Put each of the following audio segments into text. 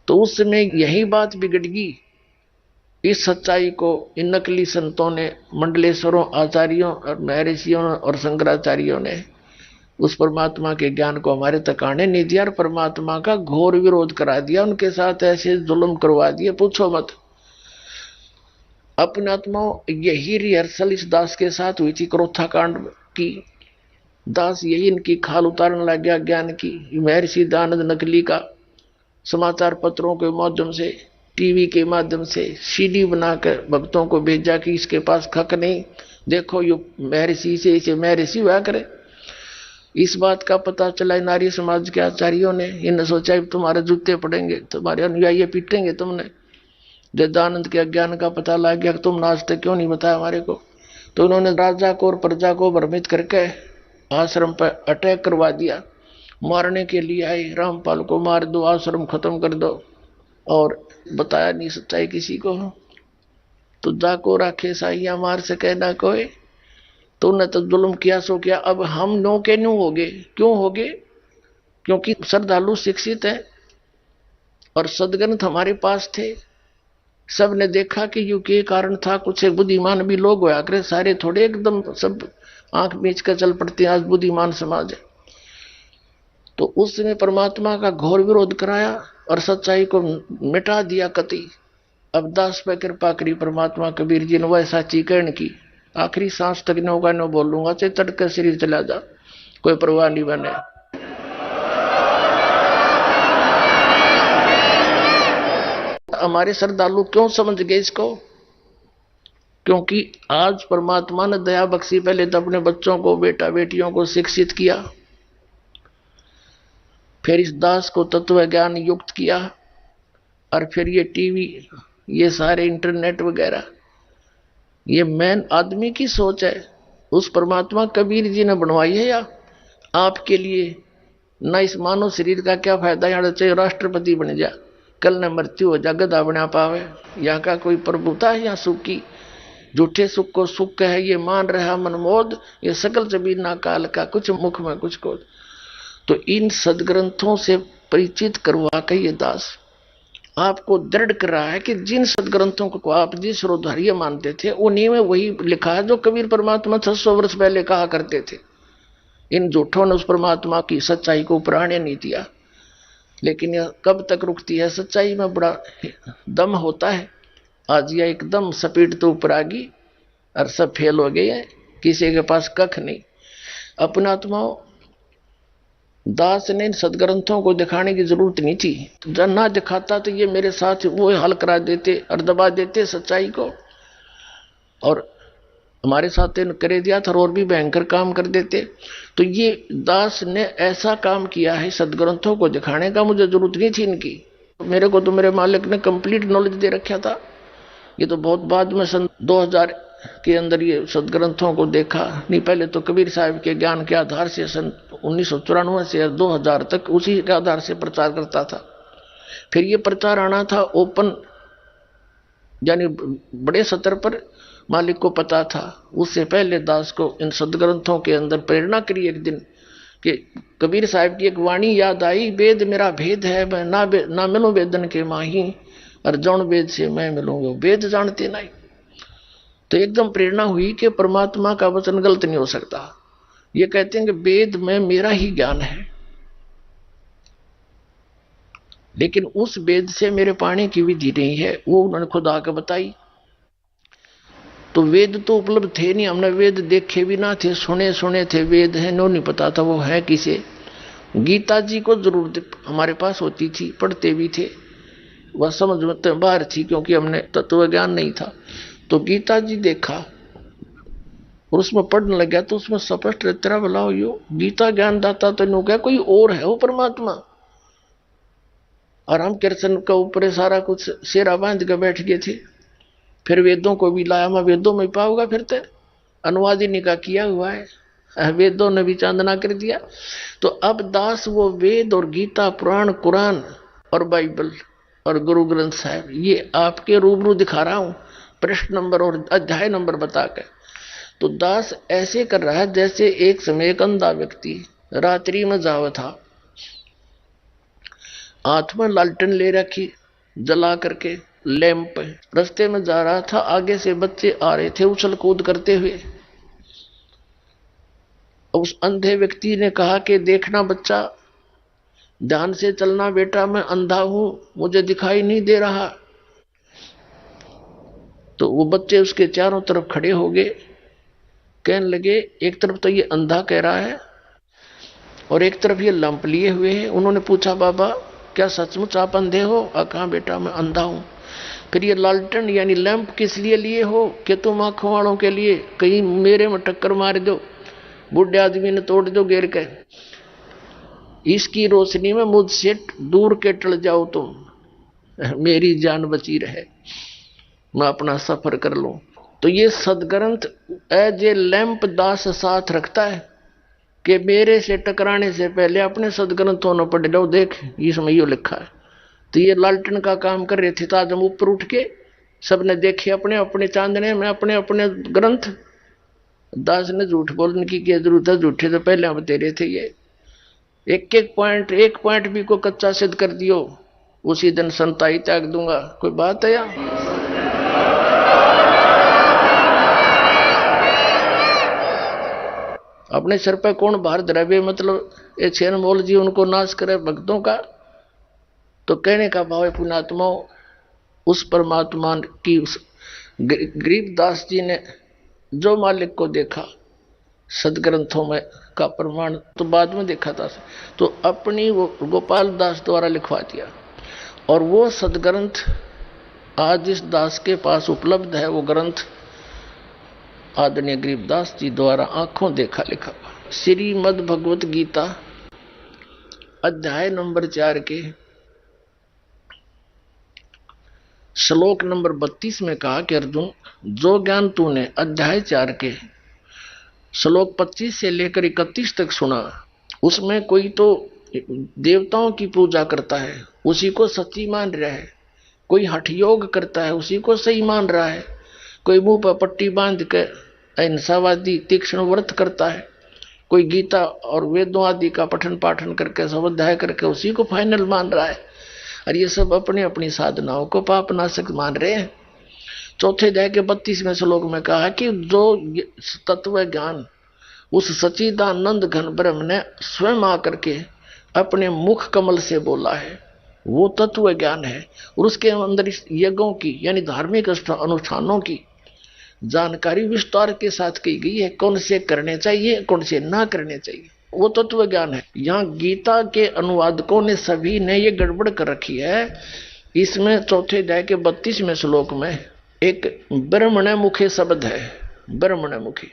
तो उस समय यही बात बिगड़ गई। इस सच्चाई को इन नकली संतों ने, मंडलेश्वरों, आचार्यों और महर्षियों और शंकराचार्यों ने उस परमात्मा के ज्ञान को हमारे तक आने नहीं दिया और परमात्मा का घोर विरोध करा दिया। उनके साथ ऐसे जुल्म करवा दिए, पूछो मत। अपने आत्माओं, यही रिहर्सल इस दास के साथ हुई थी क्रोथा कांड की। दास यही इनकी खाल उतारने लग गया ज्ञान की। महर्षि दयानंद नकली का समाचार पत्रों के माध्यम से, टीवी के माध्यम से सीडी बनाकर भक्तों को भेजा कि इसके पास खक नहीं, देखो यो महर्षि से इसे महर्षि हुआ करे। इस बात का पता चला नारी समाज के आचार्यों ने। इन्हें सोचा तुम्हारे जूते पड़ेंगे, तुम्हारे अनुयायी पीटेंगे तुमने। दयानंद के अज्ञान का पता लग गया, तुमने आज तक क्यों नहीं बताया हमारे को। तो उन्होंने राजा को और प्रजा को भ्रमित करके आश्रम पर अटैक करवा दिया। मारने के लिए आए, रामपाल को मार दो, आश्रम खत्म कर दो, और बताया नहीं सच्चाई किसी को। तो जाको राखे साइया मार सके ना कोई, तूने तो जुल्म किया सो किया। अब हम नो के न्यू हो गए। क्यों हो गए? क्योंकि श्रद्धालु शिक्षित हैं और सदग्रंथ हमारे पास थे। सब ने देखा कि यू के कारण था। कुछ एक बुद्धिमान भी लोग होया करे, सारे थोड़े एकदम सब आंख बीच कर चल पड़ते हैं। आज बुद्धिमान समाज है। तो उस समय परमात्मा का घोर विरोध कराया और सच्चाई को मिटा दिया कति। अब दास पे कृपा करी परमात्मा कबीर जी ने वैसा चीकरण की, आखिरी सांस तक नो का नो बोलूंगा, चाहे तड़के शरीर चला जा, कोई परवाह नहीं बने। हमारे श्रद्धालु क्यों समझ गए इसको? क्योंकि आज परमात्मा ने दया बख्शी। पहले तो अपने बच्चों को, बेटा बेटियों को शिक्षित किया, फिर इस दास को तत्व ज्ञान युक्त किया, और फिर ये टीवी, ये सारे इंटरनेट वगैरह, ये मैन आदमी की सोच है। उस परमात्मा कबीर जी ने बनवाई है या आपके लिए? ना इस मानव शरीर का क्या फायदा? यहाँ चाहे राष्ट्रपति बन जा, कल न मृत्यु हो जा, गधा बना पावे। यहाँ का कोई प्रभुता है? यहाँ सुख की, झूठे सुख को सुख है ये मान रहा मनमोद, ये सकल जबीना काल का, कुछ मुख में कुछ को। तो इन सदग्रंथों से परिचित करवा के ये दास आपको दृढ़ कर रहा है कि जिन सदग्रंथों को आप जिस श्रोधार्य मानते थे, उन्हीं में वही लिखा है जो कबीर परमात्मा 600 वर्ष पहले कहा करते थे। इन झूठों ने उस परमात्मा की सच्चाई को प्राण्य नहीं दिया। लेकिन यह कब तक रुकती है? सच्चाई में बड़ा दम होता है। आज यह एकदम स्पीड तो ऊपर आ गई और सब फेल हो गए हैं, किसी के पास कख नहीं। अपना आत्माओं, दास ने इन सदग्रंथों को दिखाने की जरूरत नहीं थी। जब ना दिखाता तो ये मेरे साथ वो हल करा देते और दबा देते सच्चाई को, और हमारे साथ करे दिया था और भी भयंकर काम कर देते। तो ये दास ने ऐसा काम किया है सदग्रंथों को दिखाने का, मुझे जरूरत नहीं थी इनकी। मेरे को तो मेरे मालिक ने कंप्लीट नॉलेज दे रखा था। ये तो बहुत बाद में सन 2000 के अंदर ये सदग्रंथों को देखा। नहीं, पहले तो कबीर साहब के ज्ञान के आधार से सन 1994 से 2000 तक उसी के आधार से प्रचार करता था। फिर ये प्रचार आना था ओपन, यानी बड़े स्तर पर, मालिक को पता था। उससे पहले दास को इन सदग्रंथों के अंदर प्रेरणा करी एक दिन कि कबीर साहब की एक वाणी याद आई, वेद मेरा भेद है, मैं ना मिलूं वेदन के माही, और जौन वेद से मैं मिलूंगा वेद जानते नहीं। तो एकदम प्रेरणा हुई कि परमात्मा का वचन गलत नहीं हो सकता। ये कहते हैं कि वेद में मेरा ही ज्ञान है, लेकिन उस वेद से मेरे पाने की विधि नहीं है, वो उन्होंने खुद आकर बताई। तो वेद तो उपलब्ध थे नहीं, हमने वेद देखे भी ना थे, सुने थे वेद है, नो नहीं पता था वो है किसे। गीता जी को जरूर हमारे पास होती थी, पढ़ते भी थे, वह समझ में बाहर थी क्योंकि हमने तत्व ज्ञान नहीं था। तो गीता जी देखा और उसमें पढ़ने लगा तो उसमें स्पष्ट तेरा बुलाओ यो गीता ज्ञान दाता तो नो क्या कोई और है वो परमात्मा। और हम कृष्ण का ऊपर सारा कुछ शेरा बांध के बैठ गए थे। फिर वेदों को भी लाया, मैं वेदों में पाऊंगा, फिर तो अनुवाद ही का किया हुआ है, वेदों ने भी चांदना कर दिया। तो अब दास वो वेद और गीता, पुराण, कुरान और बाइबल और गुरु ग्रंथ साहिब, ये आपके रूबरू दिखा रहा हूं, प्रश्न नंबर और अध्याय नंबर बताकर। तो दास ऐसे कर रहा है जैसे एक समय एक अंधा व्यक्ति रात्रि में जावा था, हाथ में लालटेन ले रखी, जला करके लैंप। रास्ते में जा रहा था, आगे से बच्चे आ रहे थे उछल कूद करते हुए। उस अंधे व्यक्ति ने कहा कि देखना बच्चा, ध्यान से चलना बेटा, मैं अंधा हूं, मुझे दिखाई नहीं दे रहा। तो वो बच्चे उसके चारों तरफ खड़े हो गए, कहने लगे एक तरफ तो ये अंधा कह रहा है और एक तरफ ये लंप लिए हुए हैं। उन्होंने पूछा बाबा क्या सचमुच आप अंधे हो? कहा बेटा मैं अंधा हूं। फिर ये लालटेन यानी लैंप किस लिए लिए हो? कि तुम आंखों वालों के लिए, कहीं मेरे में टक्कर मार दो, बूढ़े आदमी ने तोड़ दो गिर के, इसकी रोशनी में मुझसे दूर के टल जाओ तुम, मेरी जान बची रहे, मैं अपना सफर कर लूं। तो ये सदग्रंथ एज ए लैंप दास साथ रखता है कि मेरे से टकराने से पहले अपने सदग्रंथों न पढ़ जाओ। देख इसमें यो लिखा है। तो ये लालटेन का काम कर रहे थे, तो आज हम ऊपर उठ के सबने देखे अपने अपने चांदने में अपने अपने ग्रंथ। दास ने झूठ बोलने की क्या जरूरत है, झूठे तो पहले हम तेरे थे। ये एक पॉइंट भी को कच्चा सिद्ध कर दियो, उसी दिन संताई त्याग दूंगा। कोई बात है यार? अपने सिर पे कौन भार धरावे, मतलब ये छेन मोल जी उनको नाश करे भक्तों का। तो कहने का भाव है पुण्यात्माओं, उस परमात्मा की गरीबदास जी ने जो मालिक को देखा सदग्रंथों में का प्रमाण तो बाद में देखा था, तो अपनी वो गोपाल दास द्वारा लिखवा दिया। और वो सदग्रंथ आज इस दास के पास उपलब्ध है। वो ग्रंथ आदरणीय गरीबदास जी द्वारा आंखों देखा लिखा श्रीमद् भगवत गीता अध्याय नंबर 4 के श्लोक नंबर 32 में कहा कि अर्जुन, जो ज्ञान तूने अध्याय 4 के श्लोक 25 से लेकर 31 तक सुना, उसमें कोई तो देवताओं की पूजा करता है, उसी को सच्ची मान रहा है। कोई हठ योग करता है, उसी को सही मान रहा है। कोई मुंह पर पट्टी बांध के अहिंसावादी तीक्ष्ण व्रत करता है। कोई गीता और वेदों आदि का पठन पाठन करके स्वाध्याय करके उसी को फाइनल मान रहा है। और ये सब अपनी अपनी साधनाओं को पाप नाशक मान रहे हैं। चौथे अध्याय के 32वें श्लोक में कहा कि जो तत्व ज्ञान उस सच्चिदानंद घन ब्रह्म ने स्वयं आकर के अपने मुख कमल से बोला है, वो तत्व ज्ञान है। और उसके अंदर यज्ञों की यानी धार्मिक अनुष्ठानों की जानकारी विस्तार के साथ की गई है, कौन से करने चाहिए कौन से ना करने चाहिए, वो तत्व ज्ञान है। यहाँ गीता के अनुवादकों ने सभी ने ये गड़बड़ कर रखी है। इसमें चौथे अध्याय के 32वें श्लोक में एक ब्रह्मण मुखे शब्द है, ब्रह्मण मुखी,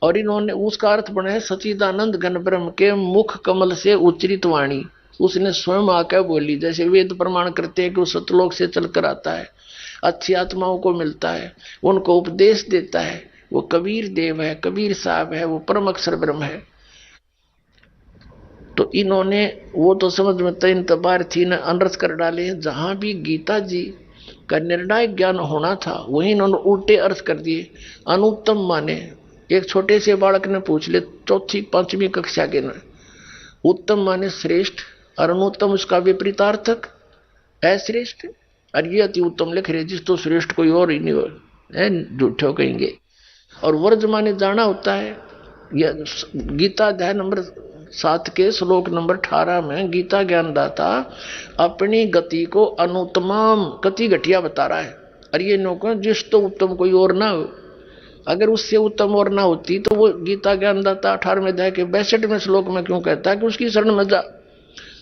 और इन्होंने उसका अर्थ बनाया सच्चिदानंद घन ब्रह्म के मुख कमल से उच्चरित वाणी उसने स्वयं आकर बोली। जैसे वेद प्रमाण करते हैं कि वो सतलोक से चलकर आता है, अच्छी आत्माओं को मिलता है, उनको उपदेश देता है। वो कबीर देव है, कबीर साहब है, वो परम अक्षर ब्रह्म है। तो इन्होंने वो तो समझ में तीन तबार थी न अनर्थ कर डाले। जहां भी गीता जी का निर्णायक ज्ञान होना था वही इन्होंने उल्टे अर्थ कर दिए। अनुत्तम माने, एक छोटे से बालक ने पूछ ले, चौथी पांचवी कक्षा के न, उत्तम माने श्रेष्ठ और अनुत्तम उसका विपरीतार्थक अश्रेष्ठ। और ये अति उत्तम लिख रहे, जिस तो श्रेष्ठ कोई और ही नहीं हो, झूठे कहेंगे। और वर्ज माने जाना होता है। यह गीता अध्याय नंबर 7 के श्लोक नंबर 18 में गीता ज्ञानदाता अपनी गति को अनुत्तम गति घटिया बता रहा है। और ये नौकर जिस तो उत्तम कोई और ना हो, अगर उससे उत्तम और ना होती तो वो गीता ज्ञानदाता 18वें अध्याय के 62वें श्लोक में क्यों कहता है कि उसकी शरण में जा,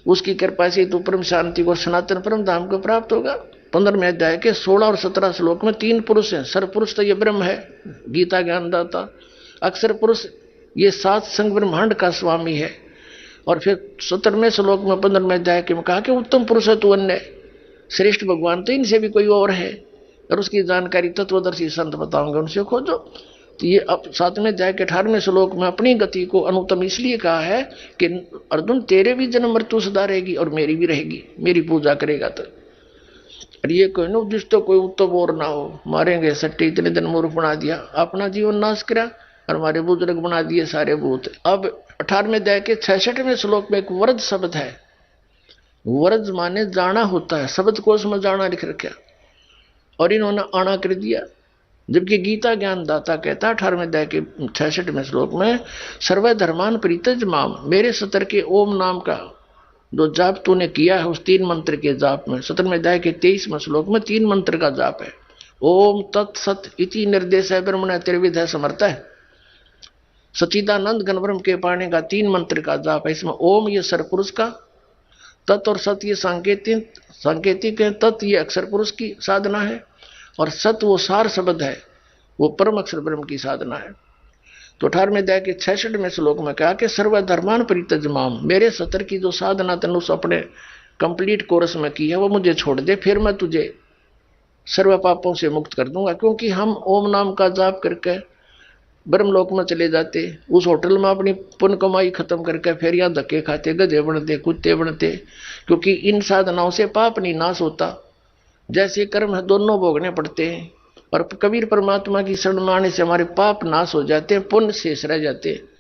उसकी कृपा से तो परम शांति को सनातन परम धाम को प्राप्त होगा। 15वें अध्याय के 16 और 17 श्लोक में 3 पुरुष हैं। सर्वपुरुष तो ये ब्रह्म है, गीता ज्ञानदाता। अक्षर पुरुष ये 7 संग ब्रह्मांड का स्वामी है। और फिर 17वें श्लोक में 15वें अध्याय के में कहा कि उत्तम पुरुष है तू अन्य, श्रेष्ठ भगवान तो इनसे भी कोई और है। और उसकी जानकारी तत्वदर्शी संत बताऊंगे, उनसे खोजो। तो ये अब 7वें अध्याय के 18वें श्लोक में अपनी गति को अनुत्तम इसलिए कहा है कि अर्जुन तेरे भी जन्म मृत्यु सदा रहेगी और मेरी भी रहेगी, मेरी पूजा करेगा तो। और ये कोई न जिस तो कोई उत्तम और ना हो, मारेंगे सट्टे इतने दिन मूर्ख बना दिया, अपना जीवन नाश करा और हमारे बुजुर्ग बना दिए सारे भूत। अब 18वें अध्याय के 66वें श्लोक में एक वरद शब्द है वर्ज माने जाना होता है, शब्द कोश में जाना लिख रखा, और इन्होंने आना कर दिया। जबकि गीता ज्ञान दाता कहता है 18वें अध्याय के 66वें श्लोक में, सर्व धर्मान परित्यज माम, मेरे सतर के ओम नाम का जो जाप तूने किया है, उस 3 मंत्र के जाप में 17वें अध्याय के 23वें श्लोक में 3 मंत्र का जाप है। ओम तत्सत इति निर्देश है ब्रह्मण त्रिविध समर्थ है, सचिदानंद घन ब्रह्म के पाने का 3 मंत्र का जाप है। इसमें ओम ये सर पुरुष का, तत् और सत ये सांकेतिक है, तत् ये अक्षर पुरुष की साधना है, और सत वो सार शब्द है, वो परम अक्षर ब्रह्म की साधना है। तो 18वें अध्याय के 66वें श्लोक में कहा कि सर्वधर्मान परित्यज माम, मेरे सतर की जो साधना तनुष अपने कंप्लीट कोर्स में की है वो मुझे छोड़ दे, फिर मैं तुझे सर्व पापों से मुक्त कर दूंगा। क्योंकि हम ओम नाम का जाप करके ब्रह्मलोक में चले जाते, उस होटल में अपनी पुण्य कमाई खत्म करके फिर यहाँ धक्के खाते, गधे बनते, कुत्ते बनते। क्योंकि इन साधनाओं से पाप नहीं नाश होता, जैसे कर्म है दोनों भोगने पड़ते हैं। और कबीर परमात्मा की शरण में आने से हमारे पाप नाश हो जाते हैं, पुण्य शेष रह जाते हैं।